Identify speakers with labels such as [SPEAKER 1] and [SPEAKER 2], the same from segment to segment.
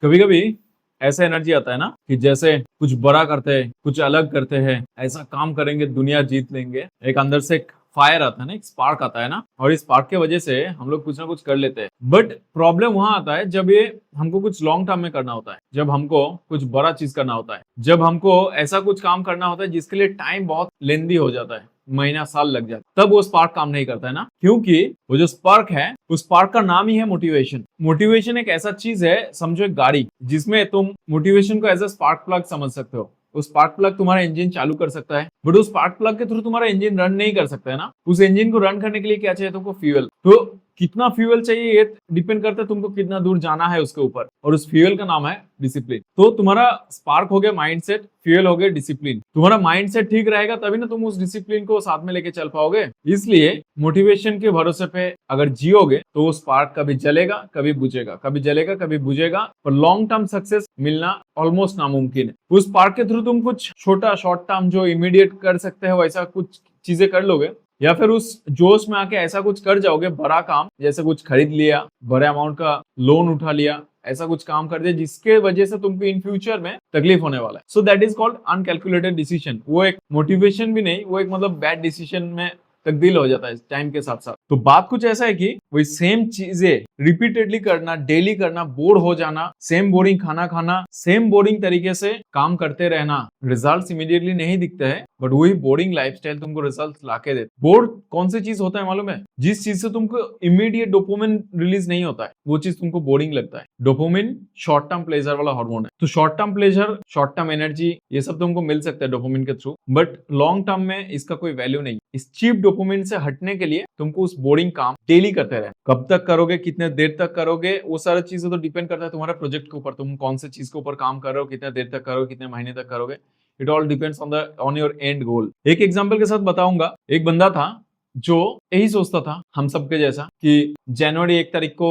[SPEAKER 1] कभी कभी ऐसा एनर्जी आता है ना कि जैसे कुछ बड़ा करते हैं, कुछ अलग करते हैं, ऐसा काम करेंगे दुनिया जीत लेंगे। एक अंदर से एक फायर आता है ना, एक स्पार्क आता है ना, और इस स्पार्क के वजह से हम लोग कुछ ना कुछ कर लेते हैं। बट प्रॉब्लम वहां आता है जब ये हमको कुछ लॉन्ग टर्म में करना होता है, जब हमको कुछ बड़ा चीज करना होता है, जब हमको ऐसा कुछ काम करना होता है जिसके लिए टाइम बहुत लेंदी हो जाता है, महीना साल लग जाता है, तब वो स्पार्क काम नहीं करता है ना। क्योंकि वो जो स्पार्क है, उस स्पार्क का नाम ही है मोटिवेशन। मोटिवेशन एक ऐसा चीज है, समझो एक गाड़ी, जिसमें तुम मोटिवेशन को एज अ स्पार्क प्लग समझ सकते हो। उस स्पार्क प्लग तुम्हारा इंजन चालू कर सकता है, बट उस स्पार्क प्लग के थ्रू तुम्हारा इंजन रन नहीं कर सकता है ना। उस इंजन को रन करने के लिए क्या चाहिए तुमको? फ्यूल। तो कितना फ्यूल चाहिए ये डिपेंड करता है तुमको कितना दूर जाना है उसके ऊपर, और उस फ्यूल का नाम है डिसिप्लिन। तो तुम्हारा स्पार्क हो गया माइंडसेट, फ्यूल हो गया डिसिप्लिन। तुम्हारा माइंडसेट ठीक रहेगा तभी ना तुम उस डिसिप्लिन को साथ में लेके चल पाओगे। इसलिए मोटिवेशन के भरोसे पे अगर जियोगे तो वो स्पार्क कभी जलेगा कभी बुझेगा, कभी जलेगा कभी बुझेगा, पर लॉन्ग टर्म सक्सेस मिलना ऑलमोस्ट नामुमकिन है। उस स्पार्क के थ्रू तुम कुछ छोटा शॉर्ट टर्म जो इमीडिएट कर सकते हो वैसा कुछ चीजें कर लोगे, या फिर उस जोश में आके ऐसा कुछ कर जाओगे बड़ा काम, जैसे कुछ खरीद लिया, बड़े अमाउंट का लोन उठा लिया, ऐसा कुछ काम कर दिया जिसके वजह से तुमको इन फ्यूचर में तकलीफ होने वाला है। So that is called uncalculated decision. वो एक मोटिवेशन भी नहीं, वो एक मतलब बैड डिसीजन में तब्दील हो जाता है टाइम के साथ साथ। तो बात कुछ ऐसा है कि वही सेम चीजें रिपीटेडली करना, डेली करना, बोर हो जाना, सेम बोरिंग खाना खाना, सेम बोरिंग तरीके से काम करते रहना, रिजल्ट्स इमीडिएटली नहीं दिखते हैं, बट वही बोरिंग लाइफस्टाइल तुमको रिजल्ट्स लाके देते। बोर कौन सी चीज होता है मालूम है? जिस चीज से तुमको इमीडिएट डोपामिन रिलीज नहीं होता है, वो चीज तुमको बोरिंग लगता है। डोपामिन शॉर्ट टर्म प्लेजर वाला हार्मोन है, तो short term pleasure, short term energy, ये सब तुमको मिल सकता है डोपामिन के थ्रू, बट लॉन्ग टर्म में इसका कोई वैल्यू नहीं। इस चीप डोपामिन से हटने के लिए तुमको उस बोरिंग काम डेली करते रहना। कब तक करोगे, कितने देर तक करोगे, वो सारी चीजें तो डिपेंड करता है तुम्हारे प्रोजेक्ट के ऊपर, तुम कौन से चीज के ऊपर काम कर रहे हो, कितने देर तक करोगे, कितने महीने तक करोगे। It all depends on your end goal. एक एग्जांपल के साथ बताऊंगा। एक बंदा था जो यही सोचता था हम सबके जैसा कि जनवरी 1 तारीख को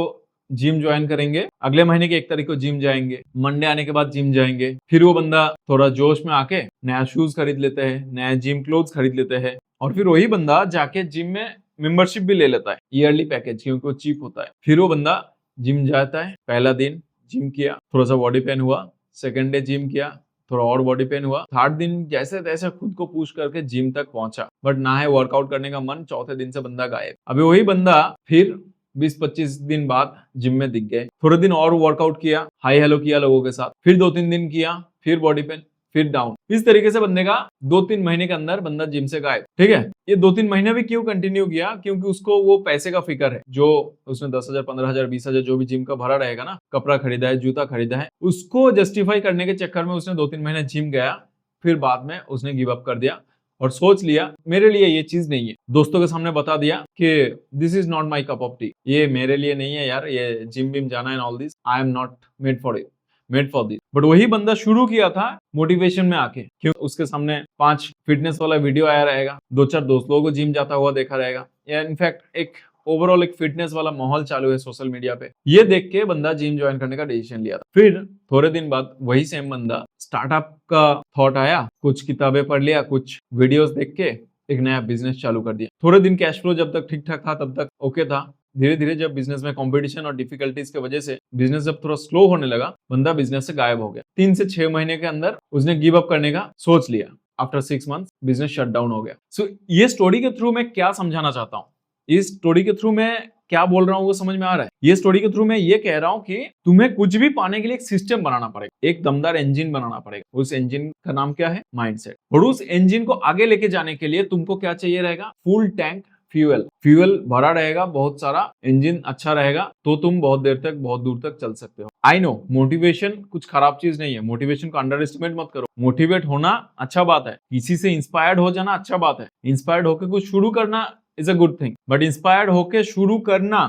[SPEAKER 1] जिम ज्वाइन करेंगे, अगले महीने की 1 तारीख को जिम जाएंगे, मंडे आने के बाद जिम जाएंगे। फिर वो बंदा थोड़ा जोश में आके नया शूज खरीद लेते हैं, नया जिम क्लोथ्स खरीद लेते हैं, और फिर वही बंदा जाके जिम में मेंबरशिप भी ले लेता है, ईयरली पैकेज, क्योंकि वो चीप होता है। फिर वो बंदा जिम जाता है, पहला दिन जिम किया, थोड़ा सा बॉडी पेन हुआ, सेकेंड डे जिम किया, थोड़ा और बॉडी पेन हुआ, थर्ड दिन जैसे तैसे खुद को पुश करके जिम तक पहुंचा, बट ना है वर्कआउट करने का मन, चौथे दिन से बंदा गायब। अभी वही बंदा फिर 20-25 दिन बाद जिम में दिख गए, थोड़े दिन और वर्कआउट किया, हाई हेलो किया लोगों के साथ, फिर 2-3 दिन किया, फिर बॉडी पेन, फिर डाउन। इस तरीके से बंदे का 2-3 महीने के अंदर बंदा जिम से गायब। ठीक है, ये 2-3 महीने भी क्यों कंटिन्यू किया? क्योंकि उसको वो पैसे का फिक्र है, जो उसने 10,000, 15,000, 20,000 जो भी जिम का भरा रहेगा ना, कपड़ा खरीदा है, जूता खरीदा है, उसको जस्टिफाई करने के चक्कर में उसने 2-3 महीने जिम गया, फिर बाद में उसने गिव अप कर दिया और सोच लिया मेरे लिए ये चीज नहीं है। दोस्तों के सामने बता दिया कि this is not my cup of T, ये मेरे लिए नहीं है यार, ये जिम विम जाना and all this, I am not made for it, made for this. But वही बंदा शुरू किया था मोटिवेशन में आके, क्यों? उसके सामने 5 फिटनेस वाला वीडियो आया रहेगा, 2-4 दोस्त लोगों को जिम जाता हुआ देखा रहेगा, या इनफैक्ट एक ओवरऑल एक फिटनेस वाला माहौल चालू है सोशल मीडिया पे, ये देख के बंदा जिम ज्वाइन करने का डिसीजन लिया था। फिर थोड़े दिन बाद वही सेम बंदा स्टार्टअप का थॉट आया, कुछ किताबें पढ़ लिया, कुछ वीडियोस देख के एक नया बिजनेस चालू कर दिया। थोड़े दिन कैश फ्लो जब तक ठीक ठाक था तब तक ओके था। धीरे धीरे जब बिजनेस में कंपटीशन और डिफिकल्टीज की वजह से बिजनेस जब थोड़ा स्लो होने लगा, बंदा बिजनेस से गायब हो गया। 3 से 6 महीने के अंदर उसने गिव अप करने का सोच लिया। After 6 month business shut down हो गया। सो ये स्टोरी के थ्रू मैं क्या समझाना चाहता हूँ, इस स्टोरी के थ्रू मैं क्या बोल रहा हूँ वो समझ में आ रहा है? ये स्टोरी के थ्रू मैं ये कह रहा हूँ कि तुम्हें कुछ भी पाने के लिए एक सिस्टम बनाना पड़ेगा, एक दमदार इंजन बनाना पड़ेगा। उस इंजन का नाम क्या है? माइंडसेट। और उस इंजन को आगे लेके जाने के लिए तुमको क्या चाहिए रहेगा? Full tank fuel. फ्यूल भरा रहेगा बहुत सारा, इंजन अच्छा रहेगा, तो तुम बहुत देर तक, बहुत दूर तक चल सकते हो। आई नो मोटिवेशन कुछ खराब चीज नहीं है, मोटिवेशन को अंडर एस्टिमेट मत करो। मोटिवेट होना अच्छा बात है, किसी से इंस्पायर्ड हो जाना अच्छा बात है, इंस्पायर्ड होकर कुछ शुरू करना is a good thing, but inspired होके शुरू करना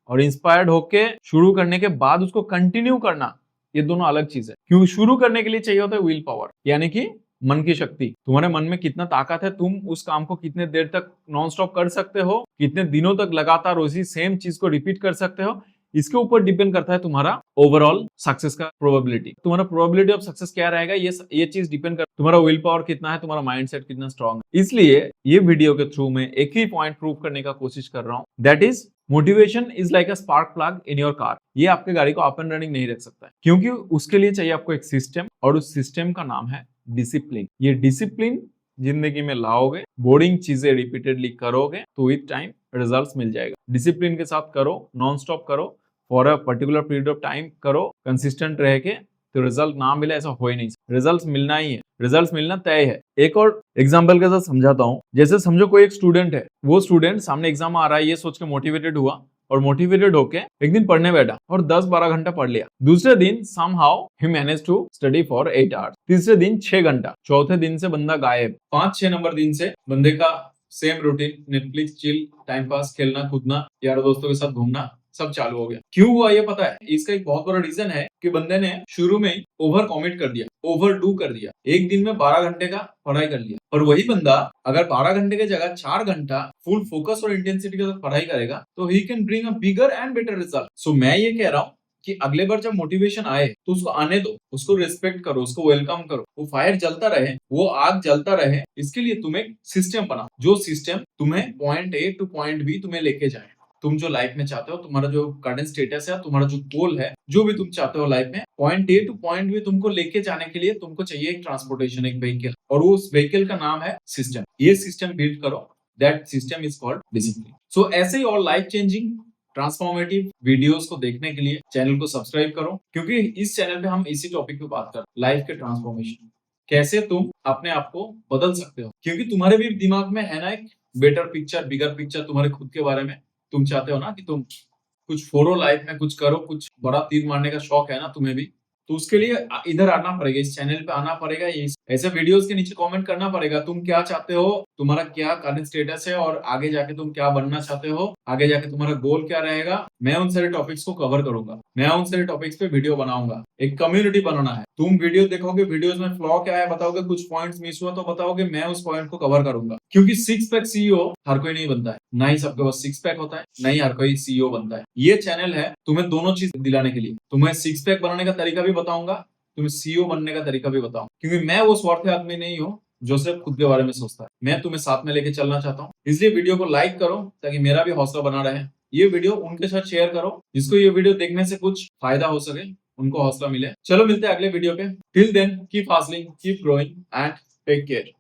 [SPEAKER 1] और इंस्पायर्ड होके शुरू करने के बाद उसको कंटिन्यू करना, ये दोनों अलग चीज है। क्योंकि शुरू करने के लिए चाहिए होता है विल पावर, यानी कि मन की शक्ति। तुम्हारे मन में कितना ताकत है, तुम उस काम को कितने देर तक नॉन स्टॉप कर सकते हो, कितने दिनों तक लगातार उसी सेम चीज को रिपीट कर सकते हो, इसके ऊपर डिपेंड करता है तुम्हारा ओवरऑल सक्सेस का प्रोबेबिलिटी। तुम्हारा प्रोबेबिलिटी ऑफ सक्सेस क्या रहेगा, ये चीज डिपेंड कर तुम्हारा विल पावर कितना है, तुम्हारा माइंडसेट कितना स्ट्रांग है। इसलिए ये वीडियो के थ्रू मैं एक ही पॉइंट प्रूव करने का कोशिश कर रहा हूँ, that is motivation is like a spark plug in your car. ये आपके गाड़ी को अप एंड रनिंग नहीं रख सकता है, क्योंकि उसके लिए चाहिए आपको एक सिस्टम, और उस सिस्टम का नाम है डिसिप्लिन। ये डिसिप्लिन जिंदगी में लाओगे, बोरिंग चीजें रिपीटेडली करोगे तो विद टाइम रिजल्ट्स मिल जाएगा। डिसिप्लिन के साथ करो, नॉन स्टॉप करो, for a particular period of time करो, कंसिस्टेंट रह के, तो रिजल्ट ना मिले ऐसा हो ही नहीं। रिजल्ट्स मिलना ही है, रिजल्ट्स मिलना तय है। एक और एग्जांपल के साथ समझाता हूँ। जैसे समझो कोई एक स्टूडेंट है, वो स्टूडेंट सामने एग्जाम आ रहा है ये सोच के मोटिवेटेड हुआ, और मोटिवेटेड होके एक दिन पढ़ने बैठा और 10-12 घंटा पढ़ लिया। दूसरे दिन somehow he managed to study for 8 hours। तीसरे दिन 6 घंटा। चौथे दिन से बंदा गायब। 5-6 नंबर दिन से बंदे का same routine, Netflix, chill, time pass, खेलना कूदना, यार दोस्तों के साथ घूमना सब चालू हो गया। क्यों हुआ ये पता है? इसका एक बहुत बड़ा रीजन है कि बंदे ने शुरू में ही ओवर कमिट कर दिया, ओवर डू कर दिया। एक दिन में 12 घंटे का पढ़ाई कर लिया, और वही बंदा अगर 12 घंटे की जगह 4 घंटा फुल फोकस और इंटेंसिटी के साथ पढ़ाई करेगा तो he can bring a bigger and better result. So मैं ये कह रहा हूँ कि अगले बार जब मोटिवेशन आए तो उसको आने दो, उसको रिस्पेक्ट करो, उसको वेलकम करो। वो फायर जलता रहे, वो आग जलता रहे, इसके लिए तुम एक सिस्टम बनाओ, जो सिस्टम तुम्हें point A to point B तुम्हें लेके जाए। तुम जो लाइफ में चाहते हो, तुम्हारा जो करंट स्टेटस है, तुम्हारा जो गोल है, जो भी तुम चाहते हो लाइफ में, point A to point B तुमको लेके जाने के लिए तुमको चाहिए एक ट्रांसपोर्टेशन, एक व्हीकल, और उस व्हीकल का नाम है सिस्टम। ये सिस्टम बिल्ड करो, that system is called discipline. So ऐसे ही और लाइफ चेंजिंग ट्रांसफॉर्मेटिव वीडियोस को देखने के लिए चैनल को सब्सक्राइब करो, क्योंकि इस चैनल पे हम इसी टॉपिक पे बात कर, लाइफ के ट्रांसफॉर्मेशन, कैसे तुम अपने आप को बदल सकते हो। क्योंकि तुम्हारे भी दिमाग में है ना एक बेटर पिक्चर, बिगर पिक्चर तुम्हारे खुद के बारे में। तुम चाहते हो ना कि तुम कुछ फोड़ो लाइफ में, कुछ करो, कुछ बड़ा तीर मारने का शौक है ना तुम्हें भी, तो उसके लिए इधर आना पड़ेगा, इस चैनल पे आना पड़ेगा, ऐसे वीडियोस के नीचे कमेंट करना पड़ेगा। तुम क्या चाहते हो, तुम्हारा क्या करंट स्टेटस है, और आगे जाके तुम क्या बनना चाहते हो, आगे जाके तुम्हारा गोल क्या रहेगा। मैं उन सारे टॉपिक्स को कवर करूंगा, मैं उन सारे टॉपिक्स पे वीडियो बनाऊंगा। एक कम्युनिटी बनाना है, तुम वीडियो देखोगे, वीडियोस में फ्लॉ क्या है बताओगे, कुछ पॉइंट्स मिस हुआ तो बताओगे, मैं उस पॉइंट को कवर करूंगा। क्योंकि 6 पैक सीईओ हर कोई नहीं बनता है, ना ही सबके पास 6 पैक होता है, नहीं हर कोई सीईओ बनता है। ये चैनल है तुम्हें दोनों चीज दिलाने के लिए। तुम्हें 6 पैक बनाने का तरीका भी बताऊंगा, तुम्हें सीईओ बनने का तरीका भी बताऊं, क्योंकि मैं वो स्वार्थी आदमी नहीं हूं जो सिर्फ खुद के बारे में सोचता है। मैं तुम्हें साथ में लेके चलना चाहता हूं, इसलिए वीडियो को लाइक करो ताकि मेरा भी हौसला बना रहे। ये वीडियो उनके साथ शेयर करो जिसको ये वीडियो देखने से कुछ फायदा हो सके, उनको हौसला मिले। चलो मिलते हैं अगले वीडियो पे। Till then keep hustling, keep growing and take care.